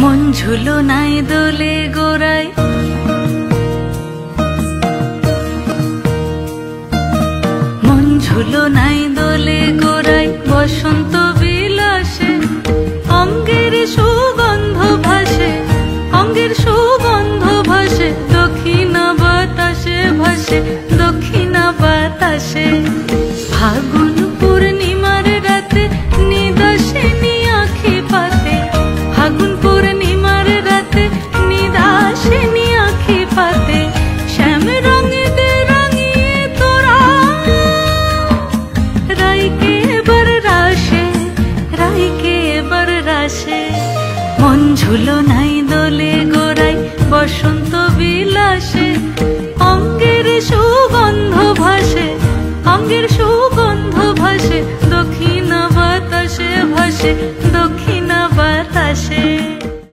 মন ঝুলো নাই দোলে গোড়ায়, মন ঝুলো নাই দোলে গোড়ায়, বসন্ত বিলাসে অঙ্গের সুগন্ধ ভাসে, অঙ্গের সুগন্ধ ভাসে, দক্ষিণা বাতাসে ভাসে, দক্ষিণা বাতাসে। ফাগুন পূর্ণিমার রাতে নিদাসিনী আঁখি পাতে, ফাগুন পূর্ণিমার রাতে নিদাসিনী আঁখি পাতে, শ্যাম রঙে দে রাঙিয়ে তোরা রাইকে এবার রাশে, রাইকে এবার রাশে। মন ঝুলো নাই দোলে গোড়ায়, বসন্ত বিলাসে অঙ্গের সুগন্ধ ভাসে, অঙ্গের সুগন্ধ ভাসে, দক্ষিণা বাতাসে ভাসে,